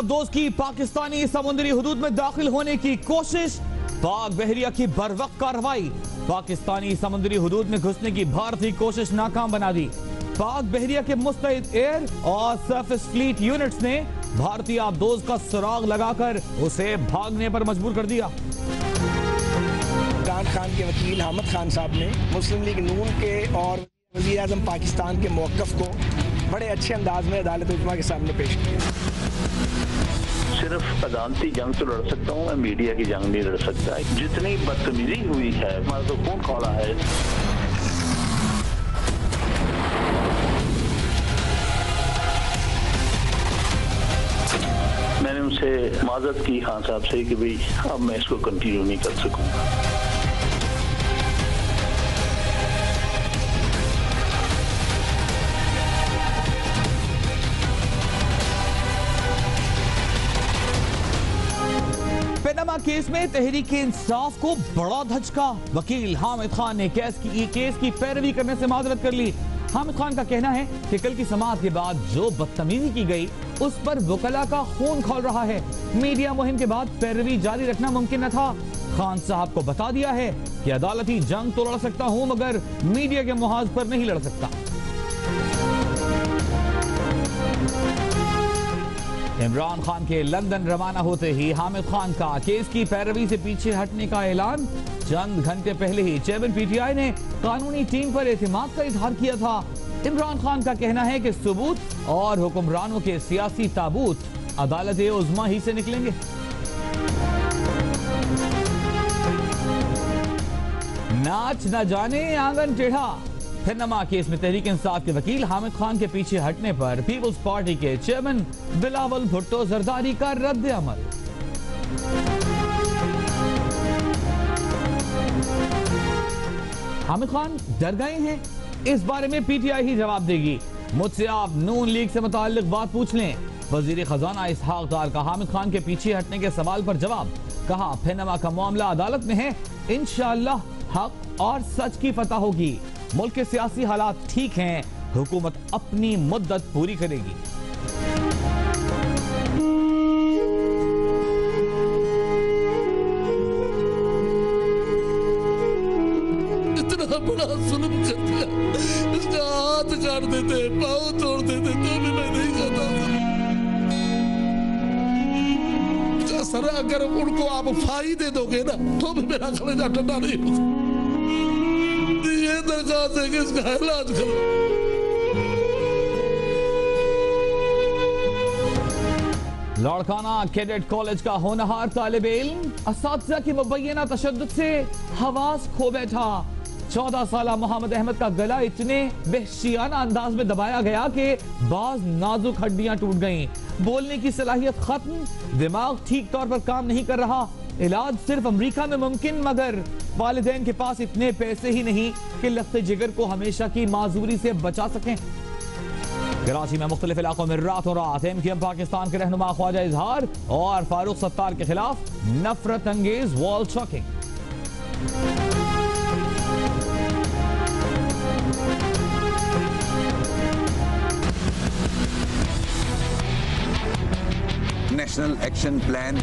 आबदोज की पाकिस्तानी समुद्री हुदूद में दाखिल होने की कोशिश, पाक बहरिया की बरवक्त कार्रवाई। पाकिस्तानी समुद्री हुदूद में घुसने की भारतीय कोशिश नाकाम बना दी। पाक बहरिया के मुस्तैद एयर और सरफेस फ्लीट यूनिट्स ने भारतीय आबदोज का सुराग लगाकर उसे भागने पर मजबूर कर दिया। इमरान खान के वकील हामिद खान साहब ने मुस्लिम लीग नून के और वज़ीर आज़म पाकिस्तान के मौक़िफ़ को बड़े अच्छे अंदाज में अदालत उज़्मा के सामने पेश किया। सिर्फ अदालती जंग तो लड़ सकता हूँ, मैं मीडिया की जंग नहीं लड़ सकता। जितनी बदतमीजी हुई है, हमारा तो खून खौला है। मैंने उनसे माजरत की खान साहब से कि भाई अब मैं इसको कंटिन्यू नहीं कर सकूंगा। पनामा केस में तहरीक इंसाफ को बड़ा धचका। वकील हामिद खान ने केस की पैरवी करने से माजरत कर ली। हामिद खान का कहना है कि कल की समाअत के बाद जो बदतमीजी की गई उस पर वकला का खून खौल रहा है। मीडिया मुहिम के बाद पैरवी जारी रखना मुमकिन न था। खान साहब को बता दिया है कि अदालती जंग तो लड़ सकता हूं मगर मीडिया के मुहाज पर नहीं लड़ सकता। इमरान खान के लंदन रवाना होते ही हामिद खान का केस की पैरवी से पीछे हटने का ऐलान। चंद घंटे पहले ही चेयरमैन पीटीआई ने कानूनी टीम पर एतमाद का इजहार किया था। इमरान खान का कहना है कि सबूत और हुक्मरानों के सियासी ताबूत अदालत उज़्मा ही से निकलेंगे। नाच न जाने आंगन टेढ़ा। पनामा केस में तहरीक इंसाफ के वकील हामिद खान के पीछे हटने पर पीपल्स पार्टी के चेयरमैन बिलावल भुट्टो जरदारी का रद्द अमल। हामिद खान डर गए हैं, इस बारे में पीटीआई ही जवाब देगी। मुझसे आप नून लीग से मुताल्लिक बात पूछ लें। वजीर खजाना इसहाक डार का हामिद खान के पीछे हटने के सवाल पर जवाब। कहा पनामा का मामला अदालत में है, इंशाअल्लाह हक और सच की फतह होगी। मुल्क के सियासी हालात ठीक हैं, हुकूमत अपनी मुद्दत पूरी करेगी। इतना बड़ा जुल्म कर दिया, इसका हाथ काट देते, पाँव तोड़ देते तो भी मैं नहीं खाता। सर अगर उनको आप फाही दे दोगे ना तो भी मेरा कलेजा ठंडा नहीं होगा। ये दरखास्त है कि इसका इलाज करो। लाड़काना कैडेट कॉलेज का होनहार तालिब इल्म असातिज़ा की मुबैना तशद्दुद से हवास खो बैठा। 14 साला मोहम्मद अहमद का गला इतने वहशियाना अंदाज में दबाया गया कि बाज नाजुक हड्डियां टूट गईं। बोलने की सलाहियत खत्म, दिमाग ठीक तौर पर काम नहीं कर रहा। इलाज सिर्फ अमेरिका में मुमकिन, मगर वालिदैन के पास इतने पैसे ही नहीं कि लख्ते जिगर को हमेशा की माजूरी से बचा सकें। कराची में मुख्तलिफ इलाकों में रातों रात एमक्यूएम पाकिस्तान के रहनुमा ख्वाजा इजहार और फारूक सत्तार के खिलाफ नफरत अंगेज wall chalking. National action plan,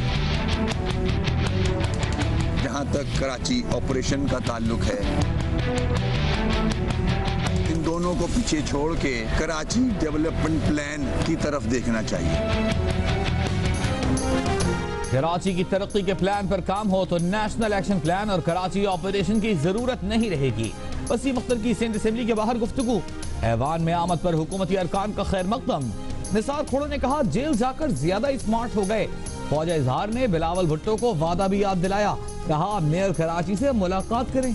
जहां तक कराची ऑपरेशन का ताल्लुक है, इन दोनों को पीछे छोड़ के कराची डेवलपमेंट प्लान की तरफ देखना चाहिए। कराची की तरक्की के प्लान पर काम हो तो नेशनल एक्शन प्लान और कराची ऑपरेशन की जरूरत नहीं रहेगी। वसीम अख्तर की सेंट असेंबली के बाहर गुफ्तगू। ऐवान में आमद पर हुकूमती अरकान का खैर मकदम। निसार खोड़ो ने कहा जेल जाकर ज्यादा स्मार्ट हो गए। ख्वाजा इजहार ने बिलावल भुट्टो को वादा भी याद दिलाया। कहा मेयर कराची से मुलाकात करें।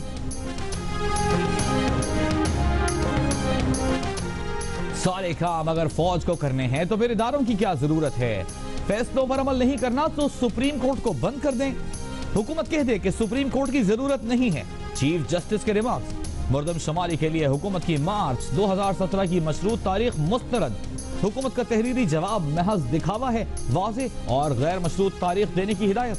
सारे काम अगर फौज को करने हैं तो फिर इदारों की क्या जरूरत है। फैसलों पर अमल नहीं करना तो सुप्रीम कोर्ट को बंद कर दें। हुकूमत कह दे कि सुप्रीम कोर्ट की जरूरत नहीं है। चीफ जस्टिस के रिमार्क्स। मुर्दम शुमारी के लिए हुकूमत की मार्च 2017 की मशरूत तारीख मुस्तरद। हुकूमत का तहरीरी जवाब महज दिखावा है। वाज़ेह और गैर मशरूत तारीख देने की हिदायत।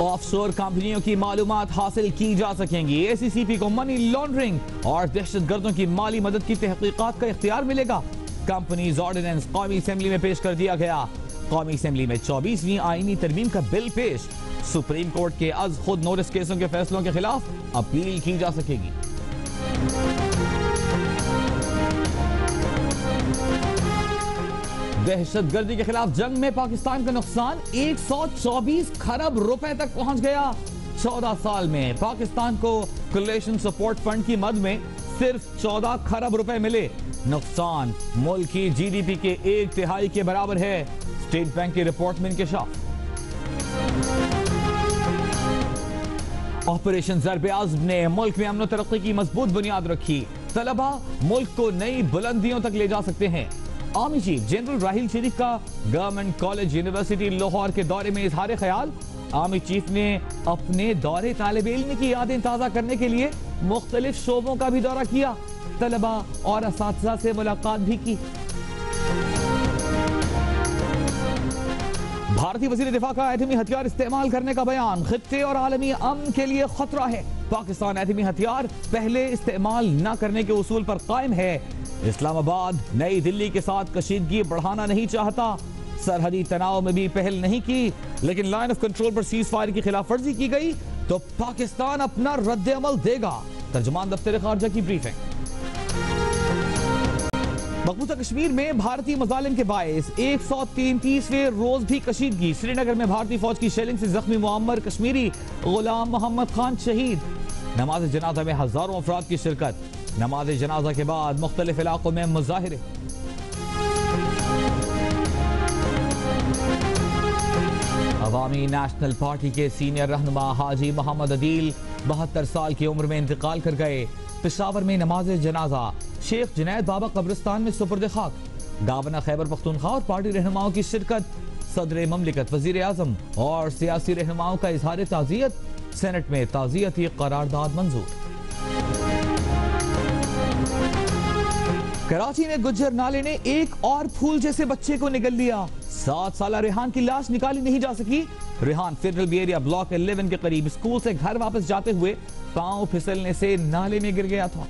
ऑफशोर कंपनियों की मालूमात हासिल की जा सकेंगी। ACCP को मनी लॉन्ड्रिंग और दहशतगर्दों की माली मदद की तहकीकात का इख्तियार मिलेगा। कंपनीज ऑर्डिनेंस कौमी असेंबली में पेश कर दिया गया। कौमी असेंबली में 24वीं आईनी तरमीम का बिल पेश। सुप्रीम कोर्ट के अज खुद नोटिस केसों के फैसलों के खिलाफ अपील की जा सकेगी। दहशतगर्दी के खिलाफ जंग में पाकिस्तान का नुकसान 124 खरब रुपए तक पहुंच गया। 14 साल में पाकिस्तान को कोलिशन सपोर्ट फंड की मद में सिर्फ 14 खरब रुपए मिले। नुकसान मुल्क की GDP के 1/3 के बराबर है। स्टेट बैंक की रिपोर्ट में इंकशाफ। ऑपरेशन ज़र्ब आज़म ने मुल्क में अमन तरक्की की मजबूत बुनियाद रखी। तलबा मुल्क को नई बुलंदियों तक ले जा सकते हैं। आर्मी चीफ जनरल राहिल शरीफ का गवर्नमेंट कॉलेज यूनिवर्सिटी लाहौर के दौरे में इजहार ख्याल। आर्मी चीफ ने अपने दौरे तालिब इल्म की यादें ताज़ा करने के लिए मुख्तलिफ शोबों का भी दौरा किया। तलबा और असातिज़ा से मुलाकात भी की। भारतीय वज़ीर दिफा का एटमी हथियार इस्तेमाल करने का बयान खित्ते और आलमी अमन के लिए खतरा है। पाकिस्तान एटमी हथियार पहले इस्तेमाल न करने के उसूल पर कायम है। इस्लामाबाद नई दिल्ली के साथ कशीदगी बढ़ाना नहीं चाहता। सरहदी तनाव में भी पहल नहीं की, लेकिन लाइन ऑफ कंट्रोल पर सीज फायर की खिलाफ वर्जी की गई तो पाकिस्तान अपना रद्द अमल देगा। तर्जुमान दफ्तर खारजा की ब्रीफिंग। मकबूजा कश्मीर में भारतीय मजालिम के बायस 133वें रोज भी कशीदगी। श्रीनगर में भारतीय फौज की शेलिंग से जख्मी मुअम्मर कश्मीरी गुलाम मोहम्मद खान शहीद। नमाज जनाजा में हजारों अफराद की शिरकत। नमाज जनाजा के बाद मुख्तलिफ इलाकों में मुजाहिरे। अवामी नेशनल पार्टी के सीनियर रहनुमा हाजी मोहम्मद अदील 72 साल की उम्र में इंतकाल कर गए। पेशावर में नमाज जनाजा शेख जुनैद बाबा कब्रिस्तान में सुपुर्द खाक। गवर्नर खैबर पख्तूनख्वा और पार्टी रहनुमाओं की शिरकत। सदर ममलिकत, वजीर आजम और सियासी रहनुमाओं का इजहार ताज़ियत। सेनेट में ताज़ियती करारदाद मंजूर। कराची में गुज्जर नाले ने एक और फूल जैसे बच्चे को निगल लिया। 7 साला रेहान की लाश निकाली नहीं जा सकी। Rehan federal B area block 11 के करीब स्कूल से घर वापस जाते हुए पांव फिसलने से नाले में गिर गया था।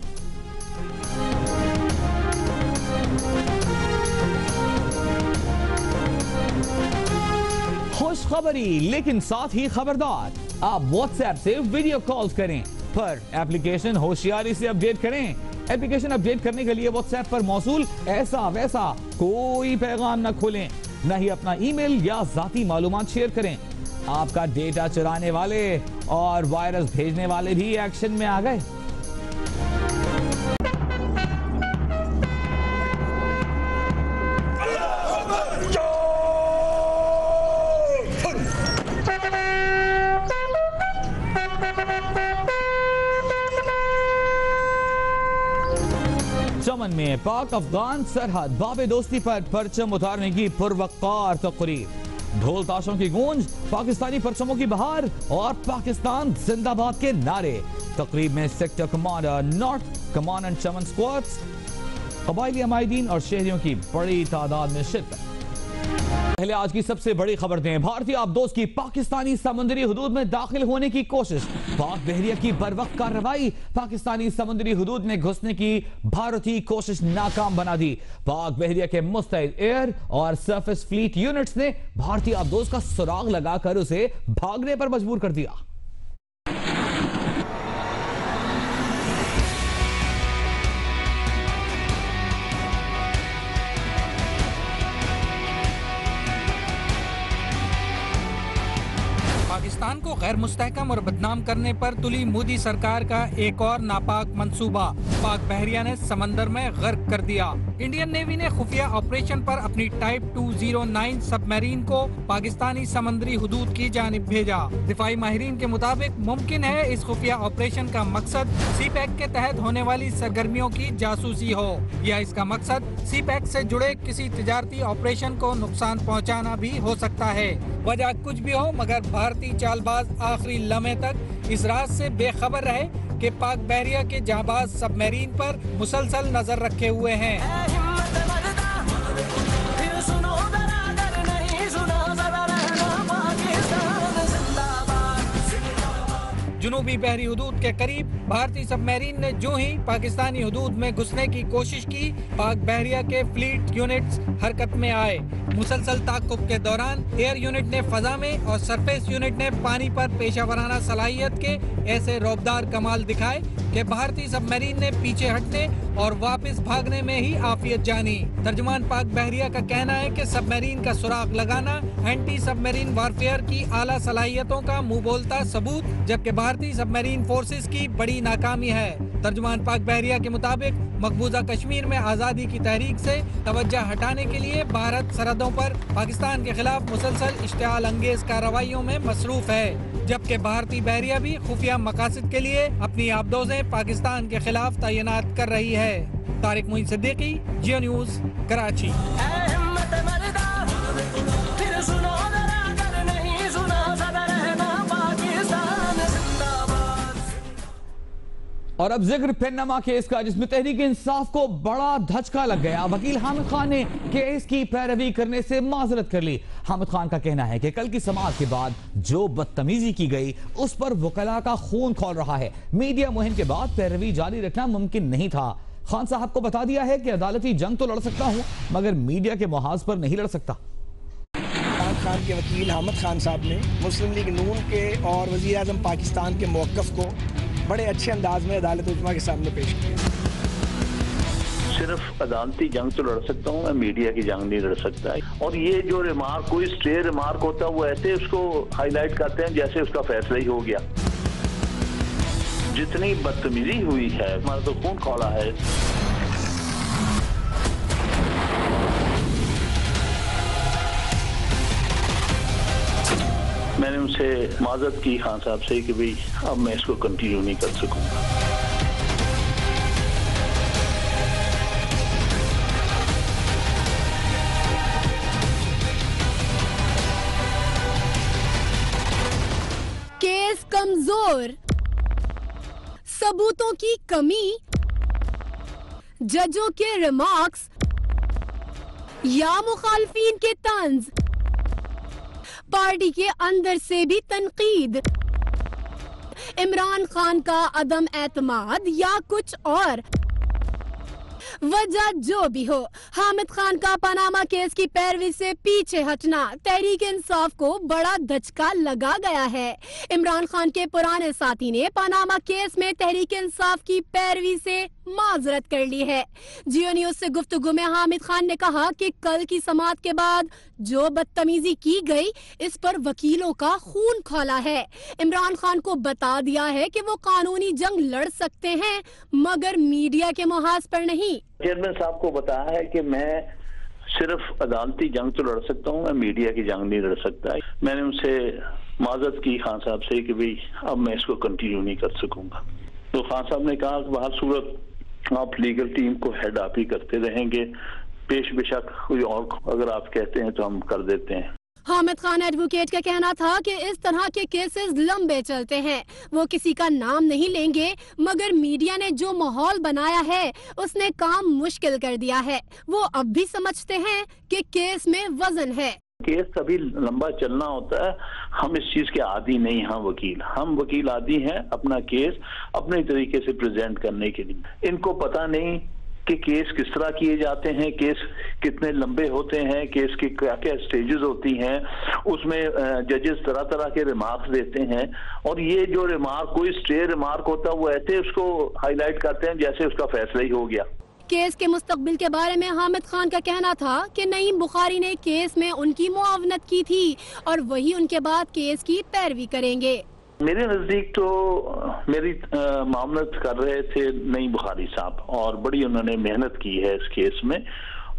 खुशखबरी, लेकिन साथ ही खबरदार, आप व्हाट्सएप से वीडियो कॉल्स करें पर एप्लीकेशन होशियारी से अपडेट करें। एप्लीकेशन अपडेट करने के लिए व्हाट्सएप पर मौसूल ऐसा वैसा कोई पैगाम न खोलें, न ही अपना ईमेल या जाती मालूमात शेयर करें। आपका डेटा चुराने वाले और वायरस भेजने वाले भी एक्शन में आ गए। चमन में पाक अफगान सरहद बाबे दोस्ती पर परचम उतारने की पुरवक्कार तकरीर। ढोल ताशों की गूंज, पाकिस्तानी परचमों की बहार और पाकिस्तान जिंदाबाद के नारे। तकरीब में सेक्टर कमांडर, नॉर्थ कमांडेंट चमन स्क्वाड्स, कबायली अमायदीन और शहरियों की बड़ी तादाद में शिरकत। पहले आज की सबसे बड़ी खबर दें। भारतीय आबदोज की पाकिस्तानी समुद्री हुदूद में दाखिल होने की कोशिश। पाक बहरिया की बरवक्त कार्रवाई। पाकिस्तानी समुद्री हुदूद में घुसने की भारतीय कोशिश नाकाम बना दी। पाक बहरिया के मुस्तैद एयर और सरफेस फ्लीट यूनिट्स ने भारतीय आबदोज का सुराग लगाकर उसे भागने पर मजबूर कर दिया। पाकिस्तान को गैर मुस्तहकम और बदनाम करने पर तुली मोदी सरकार का एक और नापाक मंसूबा। पाक बहरिया ने समंदर में गर्क कर दिया। इंडियन नेवी ने खुफिया ऑपरेशन पर अपनी टाइप 209 सबमरीन को पाकिस्तानी समुद्री हुदूद की जानिब भेजा। दिफाई माहिरीन के मुताबिक मुमकिन है इस खुफिया ऑपरेशन का मकसद सीपैक के तहत होने वाली सरगर्मियों की जासूसी हो, या इसका मकसद सीपैक से जुड़े किसी तिजारती ऑपरेशन को नुकसान पहुँचाना भी हो सकता है। वजह कुछ भी हो, मगर भारतीय चालबाज आखिरी लम्हे तक इस राज से बेखबर रहे कि पाक बहरिया के जाबाज सबमरीन पर मुसलसल नजर रखे हुए हैं। जुनूबी बहरी हदूद के करीब भारतीय सबमरीन ने जो ही पाकिस्तानी हदूद में घुसने की कोशिश की, पाक बहरिया के फ्लीट यूनिट्स हरकत में आए। मुसलसल ताक़ुब के दौरान एयर यूनिट ने फजा में और सरफेस यूनिट ने पानी पर पेशावराना सलाहियत के ऐसे रौबदार कमाल दिखाए कि भारतीय सबमरीन ने पीछे हटने और वापस भागने में ही आफियत जानी। तर्जुमान पाक बहरिया का कहना है कि सबमरीन का सुराग लगाना एंटी सबमरीन वारफेयर की आला सलाहियतों का मुंह बोलता सबूत, जबकि भारतीय सबमरीन फोर्सेस की बड़ी नाकामी है। तर्जुमान पाक बहरिया के मुताबिक मकबूजा कश्मीर में आज़ादी की तहरीक से तवज्जो हटाने के लिए भारत सरहदों पर पाकिस्तान के खिलाफ मुसलसल इश्तिआल अंगेज कार्रवाइयों में मसरूफ है, जबकि भारतीय बहरिया भी खुफिया मकासद के लिए अपनी आबदोजें पाकिस्तान के खिलाफ तैनात कर रही है। तारिक मोइन सिद्दीकी, जियो न्यूज़, कराची। और अब जिक्र पन्नमा केस का, जिसमें तहरीक इंसाफ को बड़ा धचका लग गया। वकील हामिद खान ने केस की पैरवी करने से माजरत कर ली। हामिद खान का कहना है कि कल की समाअत के बाद जो बदतमीजी की गई उस पर वकला का खून खौल रहा है। मीडिया मुहिम के बाद पैरवी जारी रखना मुमकिन नहीं था। खान साहब को बता दिया है कि अदालती जंग तो लड़ सकता हूं, मगर मीडिया के मुहाज पर नहीं लड़ सकता। इमरान खान के वकील हामिद खान साहब ने मुस्लिम लीग नून के और वज़ीर आज़म पाकिस्तान के मौक़िफ़ को बड़े अच्छे अंदाज में अदालत उज़्मा के सामने पेश किया। सिर्फ अदालती जंग तो लड़ सकता हूँ, मैं मीडिया की जंग नहीं लड़ सकता। और ये जो रिमार्क, कोई स्टे रिमार्क होता है, वो ऐसे उसको हाईलाइट करते हैं जैसे उसका फैसला ही हो गया। जितनी बदतमीजी हुई है, हमारा तो खून खौला है। मैंने उनसे माजरत की खान साहब से कि भाई अब मैं इसको कंटिन्यू नहीं कर सकूंगा। केस कमजोर, सबूतों की कमी, जजों के रिमार्क्स या मुखालफीन के तंज, पार्टी के अंदर से भी तनकीद, इमरान खान का अदम एतमाद या कुछ और, वजह जो भी हो, हामिद खान का पनामा केस की पैरवी से पीछे हटना तहरीक इंसाफ को बड़ा धचका लगा गया है। इमरान खान के पुराने साथी ने पनामा केस में तहरीक इंसाफ की पैरवी से माजरत कर ली है। जियो न्यूज से गुफ्तगू में हामिद खान ने कहा कि कल की समाअत के बाद जो बदतमीजी की गई, इस पर वकीलों का खून खौला है। इमरान खान को बता दिया है कि वो कानूनी जंग लड़ सकते हैं, मगर मीडिया के मुहाज पर नहीं। चेयरमैन साहब को बताया है कि मैं सिर्फ अदालती जंग तो लड़ सकता हूँ, मैं मीडिया की जंग नहीं लड़ सकता। मैंने उनसे माजरत की खान साहब से कि भाई अब मैं इसको कंटिन्यू नहीं कर सकूंगा। तो खान साहब ने कहा कि हर सूरत आप लीगल टीम को हेड आप ही करते रहेंगे, पेश बेशक कोई और अगर आप कहते हैं तो हम कर देते हैं। हामिद खान एडवोकेट का कहना था कि इस तरह के केसेस लंबे चलते हैं, वो किसी का नाम नहीं लेंगे, मगर मीडिया ने जो माहौल बनाया है उसने काम मुश्किल कर दिया है। वो अब भी समझते हैं कि केस में वजन है। केस कभी लंबा चलना होता है, हम इस चीज के आदी नहीं। हम वकील आदी हैं अपना केस अपने तरीके से प्रेजेंट करने के लिए। इनको पता नहीं कि केस किस तरह किए जाते हैं, केस कितने लंबे होते हैं, केस की क्या क्या स्टेजेस होती हैं, उसमें जजेस तरह तरह के रिमार्क्स देते हैं। और ये जो रिमार्क, कोई स्टे रिमार्क होता है, वो ऐसे उसको हाईलाइट करते हैं जैसे उसका फैसला ही हो गया। केस के मुस्तकबिल के बारे में हामिद खान का कहना था कि नईम बुखारी ने केस में उनकी मुआवनत की थी और वही उनके बाद केस की पैरवी करेंगे। मेरे नजदीक तो मेरी मामलत कर रहे थे नईम बुखारी साहब, और बड़ी उन्होंने मेहनत की है इस केस में,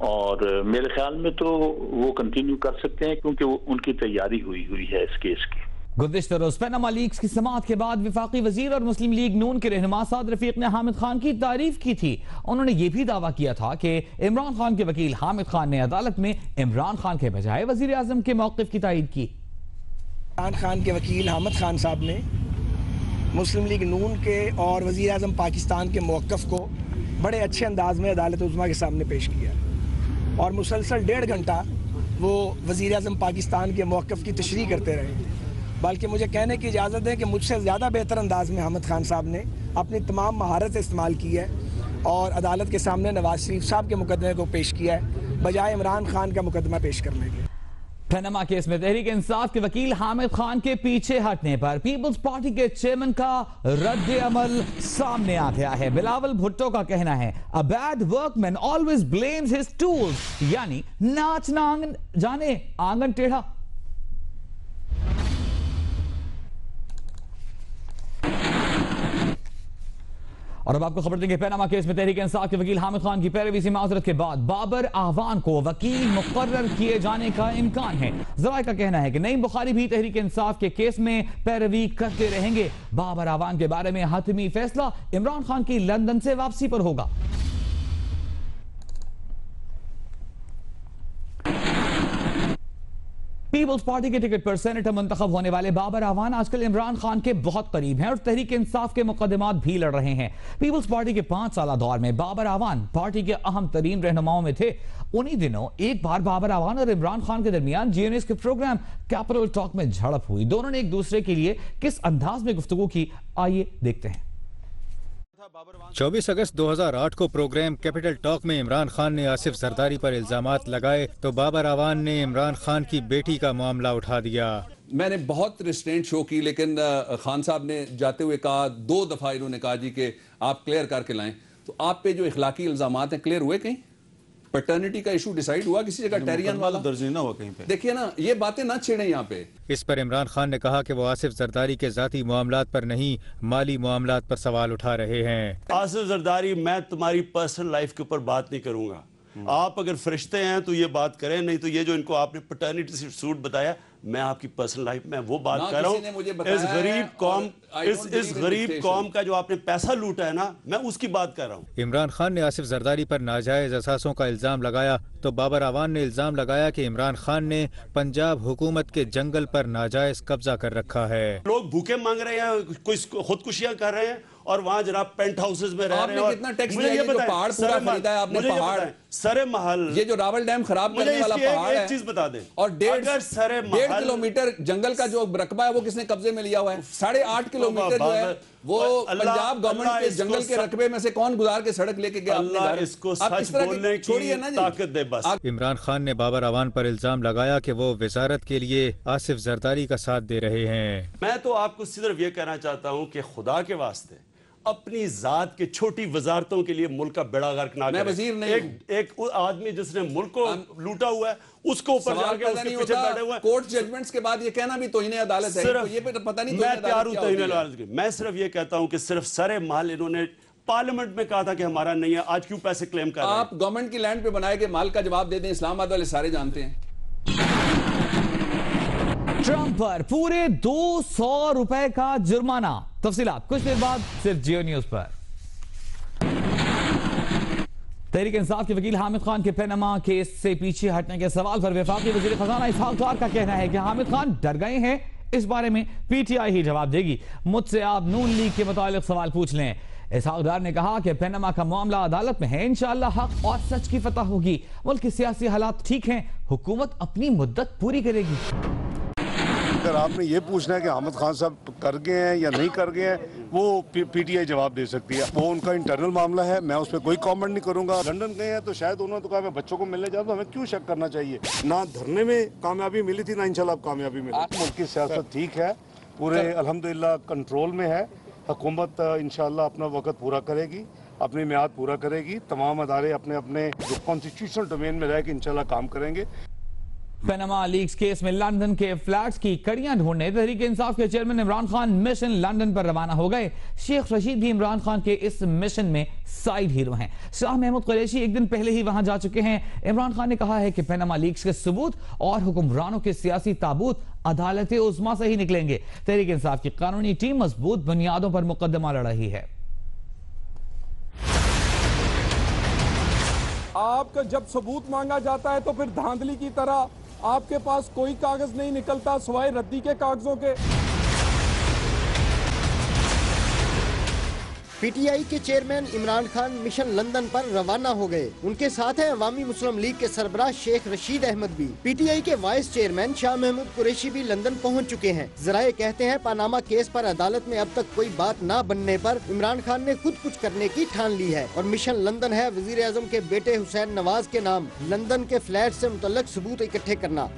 और मेरे ख्याल में तो वो कंटिन्यू कर सकते हैं क्योंकि उनकी तैयारी हुई है इस केस की। गुज़िश्ता रोज पनामा लीक्स की समाअत के बाद विफाकी वजीर और मुस्लिम लीग नून के रहनुमा साद रफीक ने हामिद खान की तारीफ की थी। उन्होंने ये भी दावा किया था कि इमरान खान के वकील हामिद खान ने अदालत में इमरान खान के बजाय वजीर आजम के मौक़िफ़ की तायीद की। इमरान खान के वकील हामिद खान साहब ने मुस्लिम लीग नून के और वज़ीर आज़म पाकिस्तान के मौक़िफ़ को बड़े अच्छे अंदाज में अदालत उज़्मा के सामने पेश किया, और मुसलसल 1.5 घंटा वो वज़ीर आज़म पाकिस्तान के मौक़िफ़ की तशरीह करते रहे। बल्कि मुझे कहने की इजाज़त दें कि मुझसे ज़्यादा बेहतर अंदाज में हामिद खान साहब ने अपनी तमाम महारत इस्तेमाल की है और अदालत के सामने नवाज शरीफ साहब के मुकदमे को पेश किया है बजाय इमरान खान का मुकदमा पेश करने के। पनामा केस में तहरीक इंसाफ के वकील हामिद खान के पीछे हटने पर पीपल्स पार्टी के चेयरमैन का रद्द अमल सामने आ गया है। बिलावल भुट्टो का कहना है a bad workman always blames his tools, यानी नाच ना जाने आंगन टेढ़ा। और अब आपको खबर देंगे पनामा केस में तहरीक इंसाफ के वकील हामिद खान की पैरवी से माजरत के बाद बाबर आवान को वकील मुकर्रर किए जाने का इम्कान है। ज़राए का कहना है कि नईम बुखारी भी तहरीक इंसाफ के केस में पैरवी करते रहेंगे। बाबर आवान के बारे में हतमी फैसला इमरान खान की लंदन से वापसी पर होगा। पीपल्स पार्टी के टिकट पर सेनेटर मुंतखब होने वाले बाबर आवान आजकल इमरान खान के बहुत करीब हैं और तहरीक इंसाफ के मुकदमात भी लड़ रहे हैं। पीपल्स पार्टी के 5 साल दौर में बाबर आवान पार्टी के अहम तरीन रहनुमाओं में थे। उन्हीं दिनों एक बार बाबर आवान और इमरान खान के दरमियान जीएनएस के प्रोग्राम कैपिटल टॉक में झड़प हुई। दोनों ने एक दूसरे के लिए किस अंदाज में गुफ्तगू की, आइए देखते हैं। 24 अगस्त 2008 को प्रोग्राम कैपिटल टॉक में इमरान खान ने आसिफ जरदारी पर इल्जामात लगाए तो बाबर आवान ने इमरान खान की बेटी का मामला उठा दिया। मैंने बहुत रिस्ट्रेंट शो की, लेकिन खान साहब ने जाते हुए कहा, 2 दफ़ा इन्होंने कहा जी कि आप क्लियर करके लाएं। तो आप पे जो इखलाकी इल्जामात हैं क्लियर हुए? कहीं पैटर्निटी का इशू डिसाइड हुआ किसी जगह? टेरियन वाला दर्ज नहीं हुआ कहीं पे। देखिए ना, ये बातें ना छेड़ें यहाँ पे। इस पर इमरान खान ने कहा कि वो आसिफ जरदारी के जाती मामलात पर नहीं, माली मामलात पर सवाल उठा रहे हैं। आसिफ जरदारी, मैं तुम्हारी पर्सनल लाइफ के ऊपर बात नहीं करूंगा। आप अगर फरिश्ते हैं तो ये बात करें, नहीं तो ये जो इनको आपने पैटर्निटी सूट बताया, मैं आपकी पर्सनल लाइफ में वो बात कर रहा हूँ। इस गरीब कौम, इस गरीब कौम का जो आपने पैसा लूटा है ना, मैं उसकी बात कर रहा हूँ। इमरान खान ने आसिफ जरदारी पर नाजायज असासों का इल्जाम लगाया तो बाबर आवान ने इल्जाम लगाया कि इमरान खान ने पंजाब हुकूमत के जंगल पर नाजायज कब्जा कर रखा है। लोग भूखे मांग रहे हैं, कोई खुदकुशियां कर रहे हैं और वहाँ जनाब पेंट हाउसेज में रह रहे हैं। कितना टैक्स दिया? ये पहाड़ पूरा खरीदा है आपने, पहाड़ सरे महल, ये जो रावल डैम खराब करने वाला पहाड़ है, एक चीज बता दें, और 1.5 किलोमीटर जंगल का जो रकबा है वो किसने कब्जे में लिया हुआ है? 8.5 किलोमीटर जो है वो पंजाब गवर्नमेंट के जंगल के रकबे में से कौन गुजार के सड़क लेके गया? अल्लाह इसको सच बोलने की ताकत दे बस। इमरान खान ने बाबर आवान पर इल्जाम लगाया कि वो वजारत के लिए आसिफ जरदारी का साथ दे रहे हैं। मैं तो आपको सिर्फ ये कहना चाहता हूँ कि खुदा के वास्ते अपनी जात के छोटी वजारतों के लिए मुल्क का बेड़ा गर्क ना करें। वजीर नहीं, एक आदमी जिसने मुल्क को लूटा हुआ है उसको ऊपर जाके उसके पीछे बैठे हुए हैं। कोर्ट जजमेंट्स के बाद ये कहना भी तौहीन अदालत है, तो ये पता नहीं। मैं तैयार हूं तौहीन अदालत की। मैं सिर्फ ये कहता हूं कि सिर्फ सरे माल इन्होंने पार्लियामेंट में कहा था कि हमारा नहीं है, आज क्यों पैसे क्लेम कर रहे हैं? आप गवर्नमेंट की लैंड पे बनाए गए माल का जवाब दे दें, इस्लामाबाद वाले सारे जानते हैं। ट्रंप पर पूरे 200 रुपए का जुर्माना। तफसीलात कुछ देर बाद सिर्फ जियो न्यूज पर। तहरीक इंसाफ के वकील हामिद खान के पनामा केस से पीछे हटने के सवाल पर वफाकी वजीर खजाना इसहाक डार का कहना है कि हामिद खान डर गए हैं। इस बारे में पीटीआई ही जवाब देगी। मुझसे आप नून लीग के मुतालिक सवाल पूछ लें। इसहाक डार ने कहा कि पनामा का मामला अदालत में है, इंशाअल्लाह हक और सच की फतह होगी। मुल्क के सियासी हालात ठीक हैं, हुकूमत अपनी मुद्दत पूरी करेगी। अगर आपने ये पूछना है कि हामिद खान साहब कर गए हैं या नहीं कर गए हैं, वो पीटीआई जवाब दे सकती है। वो उनका इंटरनल मामला है, मैं उस पर कोई कमेंट नहीं करूंगा। लंदन गए हैं तो शायद उन्होंने तो कहा मैं बच्चों को मिलने जाता हूं, हमें क्यों शक करना चाहिए? ना धरने में कामयाबी मिली थी, ना इंशाल्लाह कामयाबी मिली। मुल्क की सियासत ठीक है, पूरे अल्हम्दुलिल्लाह कंट्रोल में है। हुकूमत इंशाल्लाह अपना वक्त पूरा करेगी, अपनी मियाद पूरा करेगी। तमाम अदारे अपने अपने जो कॉन्स्टिट्यूशनल डोमेन में रह के इंशाल्लाह काम करेंगे। पनामा लीक्स केस में लंदन के फ्लैट्स की कड़ियां ढूंढने तहरीक इंसाफ के chairman Imran Khan mission London पर रवाना हो गए। शेख रशीद भी इमरान खान के इस मिशन में साइड हीरो हैं। शाह महमूद कुरैशी एक दिन पहले ही वहां जा चुके हैं। इमरान खान ने कहा है कि पनामा लीक्स के सबूत और हुक्मरानों के सियासी ताबूत अदालत उज़्मा से ही निकलेंगे। तहरीक इंसाफ की कानूनी टीम मजबूत बुनियादों पर मुकदमा लड़ रही है। आपका जब सबूत मांगा जाता है तो फिर धांधली की तरह आपके पास कोई कागज नहीं निकलता सिवाय रद्दी के कागजों के। पीटीआई के chairman Imran Khan mission London पर रवाना हो गए। उनके साथ है अवामी मुस्लिम लीग के सरबराह शेख रशीद अहमद भी। पीटीआई के वाइस चेयरमैन शाह महमूद कुरैशी भी लंदन पहुंच चुके हैं। जराए कहते हैं पनामा केस पर अदालत में अब तक कोई बात न बनने पर इमरान खान ने खुद कुछ करने की ठान ली है और मिशन लंदन है वजीर आजम के बेटे हुसैन नवाज के नाम लंदन के फ्लैट से मुतल्लक सबूत इकट्ठे करना।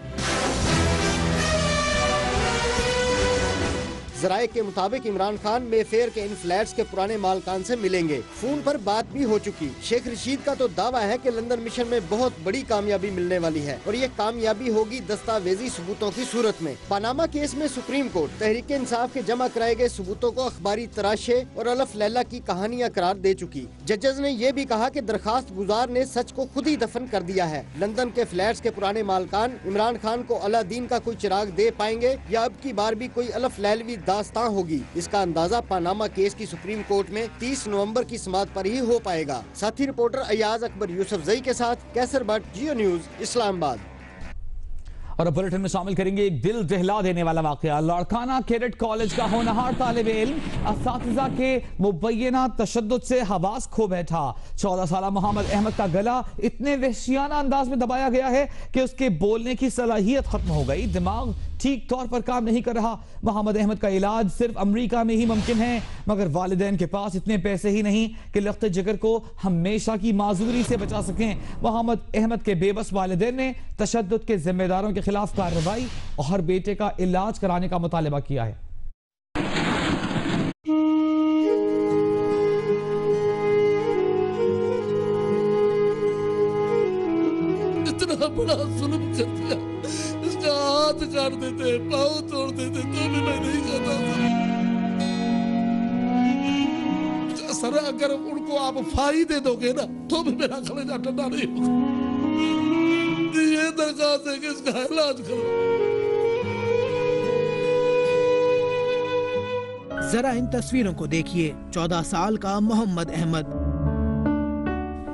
जराए के मुताबिक इमरान खान मेफेयर के इन फ्लैट्स के पुराने मालकान से मिलेंगे। फोन पर बात भी हो चुकी। शेख रशीद का तो दावा है कि लंदन मिशन में बहुत बड़ी कामयाबी मिलने वाली है और ये कामयाबी होगी दस्तावेजी सबूतों की सूरत में। पनामा केस में सुप्रीम कोर्ट तहरीक इंसाफ के जमा कराए गए सबूतों को अखबारी तराशे और अलफ लैला की कहानियां करार दे चुकी। जजेस ने ये भी कहा कि दरखास्त गुजार ने सच को खुद ही दफन कर दिया है। लंदन के फ्लैट्स के पुराने मालकान इमरान खान को अलादीन का कोई चिराग दे पाएंगे या अब की बार भी कोई अलफ लैलवी दास्तां होगी। इसका अंदाजा पनामा केस की सुप्रीम कोर्ट में 30 नवंबर की समाअत पर ही हो पाएगा। साथी रिपोर्टर अयाज अकबर यूसुफजई के साथ कैसर भट्ट, जियो न्यूज, इस्लामाबाद। और अब बुलेटिन में शामिल करेंगे एक दिल दहला देने वाला वाकया। लाड़काना कैडेट कॉलेज का होनहार तालिब इल्म असातिज़ा के मुबैना तशद्दुद से हवास खो बैठा। 14 साला मोहम्मद अहमद का गला इतने वहशियाना अंदाज में दबाया गया है कि उसके बोलने की सलाहियत खत्म हो गई। दिमाग ठीक तौर पर काम नहीं कर रहा। मोहम्मद अहमद का इलाज सिर्फ अमेरिका में ही मुमकिन है, मगर वालिदैन के पास इतने पैसे ही नहीं कि लख्त जिगर को हमेशा की माजूरी से बचा सकें। मोहम्मद अहमद के बेबस वालिदैन ने तशद्दुद के जिम्मेदारों के खिलाफ कार्रवाई और बेटे का इलाज कराने का मुतालबा किया है। इतना बड़ा जुल्म कर दिया, इसका हाथ काट देते, पाँव तोड़ देते तो भी मैं नहीं कहता था। सर अगर उनको आप फाही दे दोगे ना तो भी मेरा कलेजा ठंडा नहीं होगा। ये दरखास्त है कि इसका इलाज करो। जरा इन तस्वीरों को देखिए। 14 साल का मोहम्मद अहमद,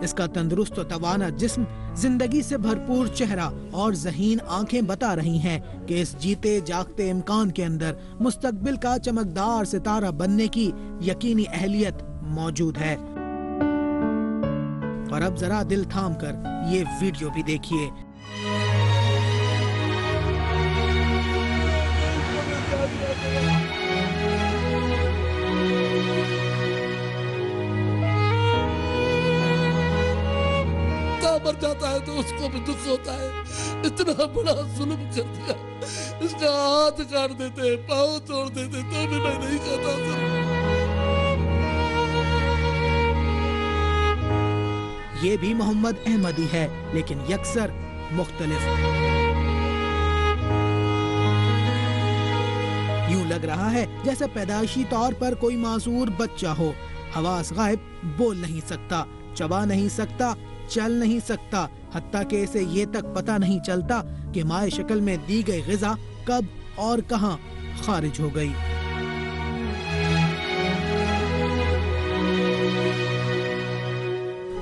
इसका तंदुरुस्त और तवाना जिस्म, जिंदगी से भरपूर चेहरा और ज़हीन आंखें बता रही हैं कि इस जीते जागते इम्कान के अंदर मुस्तकबिल का चमकदार सितारा बनने की यकीनी अहलियत मौजूद है। और अब जरा दिल थाम कर ये वीडियो भी देखिए। मर जाता है तो उसको भी दुख होता है। इतना बड़ा जुल्म कर दिया, इसका हाथ काट देते, पाँव तोड़ देते तो भी मैं नहीं कहता था। ये भी मोहम्मद अहमद ही है, लेकिन यकसर मुख्तलिफ। यूं लग रहा है जैसे पैदाइशी तौर पर कोई मासूर बच्चा हो। हवास गायब, बोल नहीं सकता, चबा नहीं सकता, चल नहीं सकता, हत्ता कि इसे ये तक पता नहीं चलता कि माए शक्ल में दी गई ग़िज़ा कब और कहां खारिज हो गई।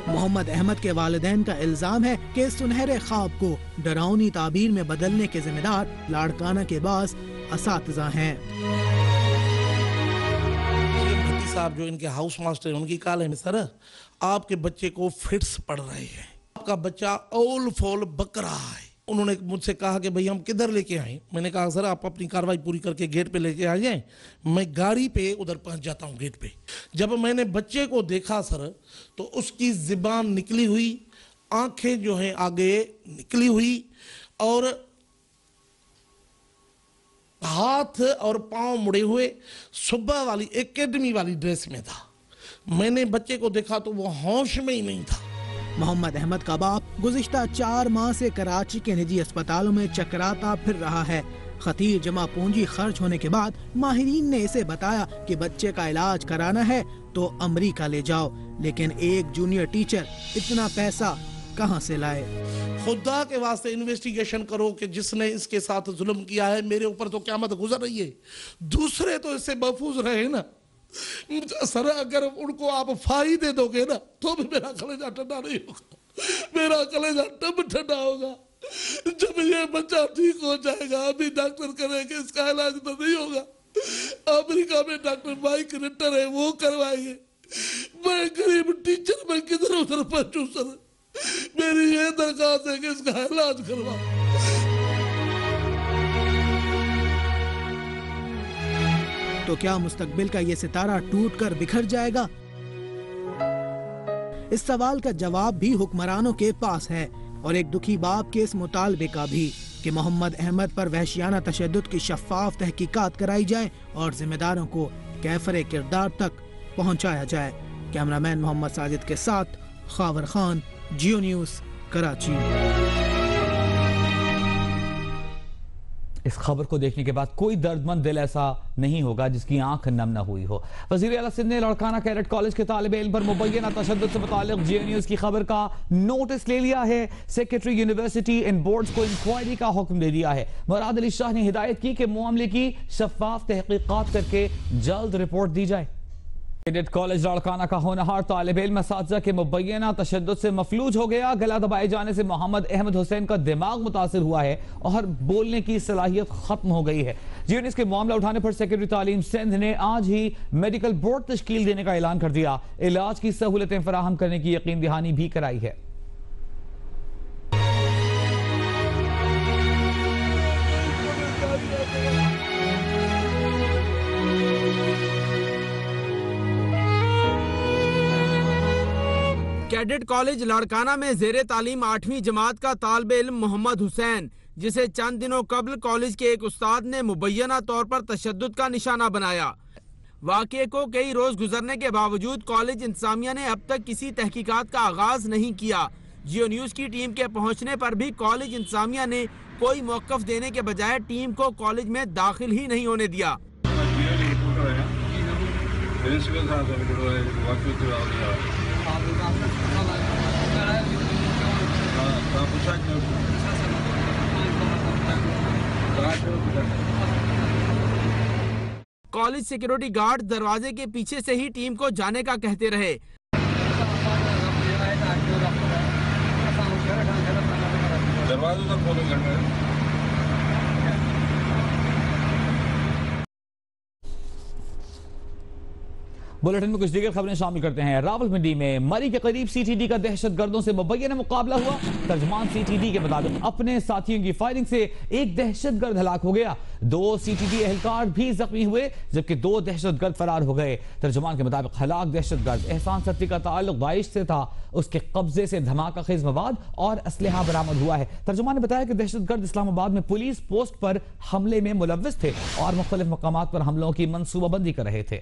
मोहम्मद अहमद के वालिदैन का इल्जाम है कि सुनहरे ख्वाब को डरावनी ताबीर में बदलने के जिम्मेदार लाड़काना के बास असातिज़ा हैं। साहब जो इनके हाउस मास्टर हैं उनकी कॉल है, सर आपके बच्चे को फिट्स पड़ रहे हैं, आपका बच्चा ओल फोल बक रहा है। उन्होंने मुझसे कहा कि भाई हम किधर लेके आए। मैंने कहा सर आप अपनी कार्रवाई पूरी करके गेट पे लेके आ जाएं, मैं गाड़ी पे उधर पहुंच जाता हूं गेट पे। जब मैंने बच्चे को देखा सर तो उसकी ज़ुबान निकली हुई, आंखें जो हैं आगे निकली हुई और हाथ और पांव मुड़े हुए, सुबह वाली एकेडमी वाली ड्रेस में था। मैंने बच्चे को देखा तो वो होश में ही नहीं था। मोहम्मद अहमद का बाप गुज़िश्ता 4 माह से कराची के निजी अस्पतालों में चकराता फिर रहा है। खतीर जमा पूंजी खर्च होने के बाद माहिरीन ने इसे बताया कि बच्चे का इलाज कराना है तो अमेरिका ले जाओ, लेकिन एक जूनियर टीचर इतना पैसा कहां से लाए? खुदा के वास्ते इन्वेस्टिगेशन करो कि जिसने इसके साथ जुल्म किया है, मेरे ऊपर तो क़यामत गुजर रही है, दूसरे तो इससे महफूज रहे ना। सर अगर उनको आप फाही दे दोगे ना तो भी मेरा कलेजा ठंडा नहीं होगा, मेरा कलेजा तब ठंडा होगा जब ये बच्चा ठीक हो जाएगा। अभी डॉक्टर करेंगे, इसका इलाज तो नहीं होगा। अमेरिका में डॉक्टर माइक रिटर है, वो करवाएंगे। मैं गरीब टीचर मैं किधर उधर पहुंचूं सर, मेरी ये दरखास्त है कि इसका इलाज करवा। तो क्या मुस्तकबिल का ये सितारा टूटकर बिखर जाएगा? इस सवाल का जवाब भी हुक्मरानों के पास है और एक दुखी बाप के इस मुतालबे का भी कि मोहम्मद अहमद पर वहशियाना तशद्दुद की शफ़ाफ तहकीकात कराई जाए और जिम्मेदारों को कैफरे किरदार तक पहुंचाया जाए। कैमरामैन मोहम्मद साजिद के साथ खावर खान, जियो न्यूज़, कराची। इस खबर को देखने के बाद कोई दर्दमंद दिल ऐसा नहीं होगा जिसकी आंख नम न हुई हो। वज़ीर आला सिंध ने लड़काना कैडेट कॉलेज के तालिब इल्म पर मुबय्यना तशद्दुद से मुताल्लिक़ जियो न्यूज़ की खबर का नोटिस ले लिया है। सेक्रेटरी यूनिवर्सिटी इन बोर्ड्स को इंक्वायरी का हुक्म दे दिया है। मुराद अली शाह ने हिदायत की कि मामले की शफ़ाफ तहकीकात करके जल्द रिपोर्ट दी जाए। कैडेट कॉलेज लड़काना का होनहार तालिब इल्म असातिज़ा के मुबय्यना तशद्दुद से मफलूज हो गया। गला दबाए जाने से मोहम्मद अहमद हुसैन का दिमाग मुतासिर हुआ है और बोलने की सलाहियत खत्म हो गई है। जीएनएस के मामला उठाने पर सेक्रेटरी तालीम सिंध ने आज ही मेडिकल बोर्ड तश्कील देने का ऐलान कर दिया। इलाज की सहूलतें फराहम करने की यकीन दहानी भी कराई है। कैडेट कॉलेज लाड़काना में जेरे तालीम 8वीं जमात का तालिब इल्म मोहम्मद हुसैन, जिसे चंद दिनों कबल कॉलेज के एक उस्ताद ने मुबैना तौर पर तशद्दुद का निशाना बनाया। वाक़े को कई रोज गुजरने के बावजूद कॉलेज इंतजामिया ने अब तक किसी तहकीकात का आगाज नहीं किया। जियो न्यूज़ की टीम के पहुंचने पर भी कॉलेज इंतजामिया ने कोई मौक़िफ़ देने के बजाय टीम को कॉलेज में दाखिल ही नहीं होने दिया। कॉलेज सिक्योरिटी गार्ड दरवाजे के पीछे से ही टीम को जाने का कहते रहे। बुलेटिन में कुछ दीगर खबरें शामिल करते हैं। रावलपिंडी में मरी के करीब सीटीडी का दहशतगर्दों से मुबय्यना मुकाबला हुआ। तर्जमान सीटीडी के मुताबिक अपने साथियों की फायरिंग से एक दहशतगर्द हलाक हो गया। 2 सीटीडी एहलकार भी जख्मी हुए जबकि 2 दहशतगर्द फरार हो गए। तर्जमान के मुताबिक हलाक दहशतगर्द एहसान सत्ती का ताल्लुक दाइश से था। उसके कब्जे से धमाका खेज मवाद और असलहा बरामद हुआ है। तर्जमान ने बताया कि दहशतगर्द इस्लामाबाद में पुलिस पोस्ट पर हमले में मुलव्विस थे और मुख्तलिफ मकामात पर हमलों की मनसूबाबंदी कर रहे थे।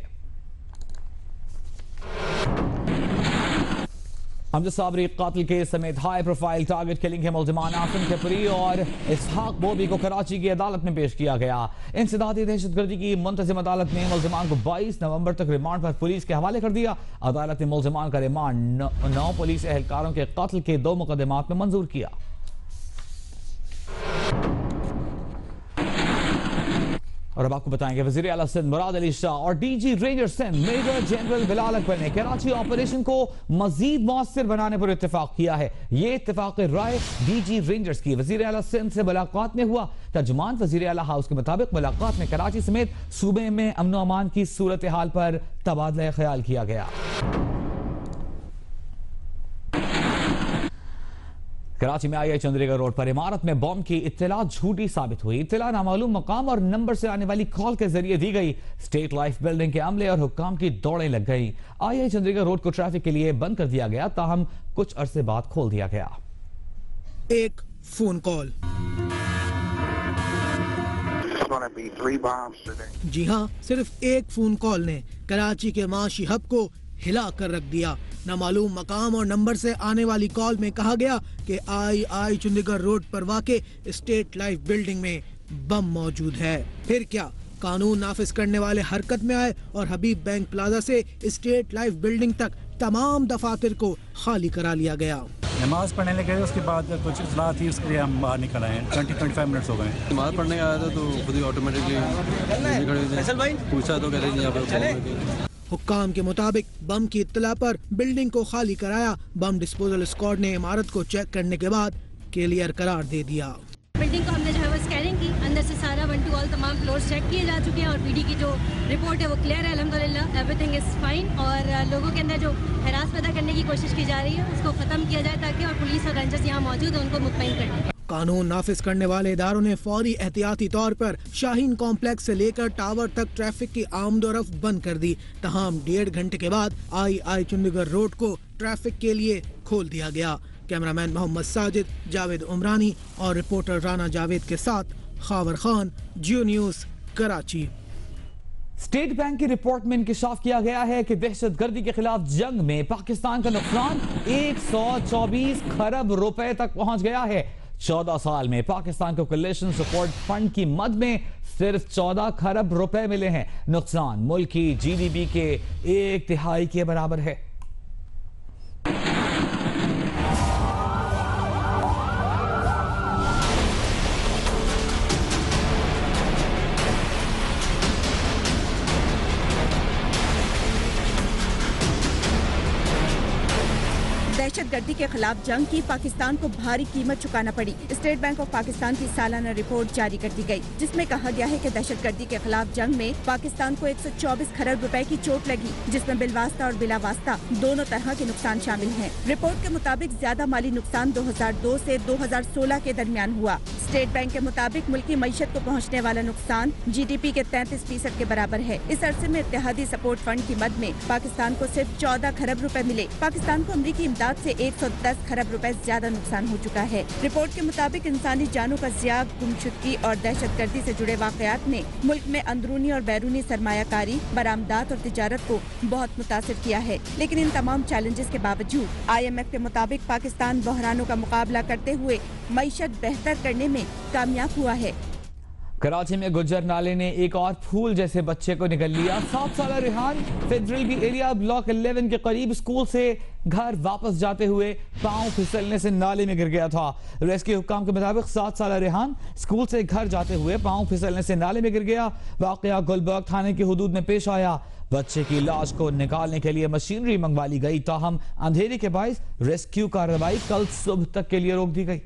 अमजद साबरी कातिल केस समेत हाई प्रोफाइल टारगेट किलिंग के मुल्जिमान आसिम कपरी और इसहाक बोबी को कराची की अदालत में पेश किया गया। इंसदादी दहशतगर्दी की मुंतजिम अदालत ने मुल्जिमान को 22 नवंबर तक रिमांड पर पुलिस के हवाले कर दिया। अदालत ने मुल्जिमान का रिमांड 9 पुलिस एहलकारों के कत्ल के 2 मुकदमात में मंजूर किया। और अब आपको बताएंगे वज़ीर आला सिंध मुराद अली शाह और DG ranger Sindh major general Bilal Akbar ने कराची ऑपरेशन को मजीद मौसर बनाने पर इत्तेफाक किया है। ये इत्तेफाक राय डीजी रेंजर्स की वज़ीर आला सिंध से मुलाकात में हुआ। तर्जुमान वज़ीर आला हाउस के मुताबिक मुलाकात में कराची समेत सूबे में अमन व अमान की सूरत हाल पर तबादला ख्याल किया गया। कराची में आई चंद्रीगढ़ रोड पर इमारत में बॉम्ब की इत्तला झूठी साबित हुई। इत्तला नामालूम मकाम और नंबर से आने वाली कॉल के जरिए दी गई। स्टेट लाइफ बिल्डिंग के अमले और हुक्काम की दौड़ें लग गई। आई चंद्रीगढ़ रोड को ट्रैफिक के लिए बंद कर दिया गया, ताहम कुछ अरसे बाद खोल दिया गया। एक फोन कॉल। जी हाँ, सिर्फ एक फोन कॉल ने कराची के माशी हब को हिला कर रख दिया। नामालूम मकाम और नंबर से आने वाली कॉल में कहा गया कि आई चंडीगढ़ रोड पर वाक़े स्टेट लाइफ बिल्डिंग में बम मौजूद है। फिर क्या, कानून नाफिज करने वाले हरकत में आए और हबीब बैंक प्लाजा से स्टेट लाइफ बिल्डिंग तक तमाम दफातर को खाली करा लिया गया। नमाज पढ़ने लगे, उसके बाद कुछ इत्तला थी, उसके लिए हम बाहर निकल आए। 20-25 मिनट्स हो गए। नमाज पढ़ने आया था तो खुद ही ऑटोमेटिकली पूछा तो कह रही यहाँ हुक्काम के मुताबिक बम की इत्तला पर बिल्डिंग को खाली कराया। बम डिस्पोजल स्क्वाड ने इमारत को चेक करने के बाद क्लियर करार दे दिया। बिल्डिंग को हमने जो है वो स्कैनिंग की, अंदर से सारा 1 टू ऑल तमाम फ्लोर्स चेक किए जा चुके हैं और पीडी की जो रिपोर्ट है वो क्लियर है अल्हम्दुलिल्लाह, एवरीथिंग इज फाइन। और लोगों के अंदर जो हरास पैदा करने की कोशिश की जा रही है उसको खत्म किया जाए ताकि और पुलिस और रेंजर्स यहाँ मौजूद हैं उनको मुतमईन करने। कानून नाफिज करने वाले इदारों ने फौरी एहतियाती तौर पर शाहीन कॉम्प्लेक्स से लेकर टावर तक ट्रैफिक की आमदोरफ्त बंद कर दी। तमाम 1.5 घंटे के बाद आई चंडीगढ़ रोड को ट्रैफिक के लिए खोल दिया गया। कैमरामैन मोहम्मद साजिद, जावेद उमरानी और रिपोर्टर राना जावेद के साथ खावर खान, जियो न्यूज, कराची। स्टेट बैंक की रिपोर्ट में इंकशाफ किया गया है कि दहशतगर्दी के खिलाफ जंग में पाकिस्तान का नुकसान 124 खरब रुपए तक पहुंच गया है। 14 साल में पाकिस्तान को कोलिशन सपोर्ट फंड की मद में सिर्फ 14 खरब रुपए मिले हैं। नुकसान मुल्क की जीडीपी के 1/3 के बराबर है। दहशतगर्दी के खिलाफ जंग की पाकिस्तान को भारी कीमत चुकाना पड़ी। स्टेट बैंक ऑफ पाकिस्तान की सालाना रिपोर्ट जारी कर दी गई, जिसमें कहा गया है कि दहशतगर्दी के खिलाफ जंग में पाकिस्तान को 124 खरब रुपए की चोट लगी, जिसमें बिलवास्ता और बिलावास्ता दोनों तरह के नुकसान शामिल हैं। रिपोर्ट के मुताबिक ज्यादा माली नुकसान 2002 से 2016 के दरमियान हुआ। स्टेट बैंक के मुताबिक मुल्की मईशत को पहुँचने वाला नुकसान GDP के 33% के बराबर है। इस अरसे में इत्तेहादी सपोर्ट फंड की मद में पाकिस्तान को सिर्फ 14 खरब रुपए मिले। पाकिस्तान को अमरीकी इमदाद से 110 खरब रुपए ज्यादा नुकसान हो चुका है। रिपोर्ट के मुताबिक इंसानी जानों का ज़िया, गुमशुदगी और दहशतगर्दी से जुड़े वाकयात ने मुल्क में अंदरूनी और बैरूनी सरमायाकारी, बरामदात और तिजारत को बहुत मुतासिर किया है। लेकिन इन तमाम चैलेंजेस के बावजूद IMF के मुताबिक पाकिस्तान बहरानों का मुकाबला करते हुए मईशत बेहतर करने में कामयाब हुआ है। कराची में गुज्जर नाले ने एक और फूल जैसे बच्चे को निगल लिया। 7 साल Rehan federal B area block 11 के करीब स्कूल से घर वापस जाते हुए पांव फिसलने से नाले में गिर गया था। रेस्क्यू हुक्काम के मुताबिक 7 साल रेहान स्कूल से घर जाते हुए पांव फिसलने से नाले में गिर गया। वाकया गुलबर्ग थाने की हुदूद में पेश आया। बच्चे की लाश को निकालने के लिए मशीनरी मंगवा ली गई, ताहम अंधेरे के बायस रेस्क्यू कार्रवाई कल सुबह तक के लिए रोक दी गई।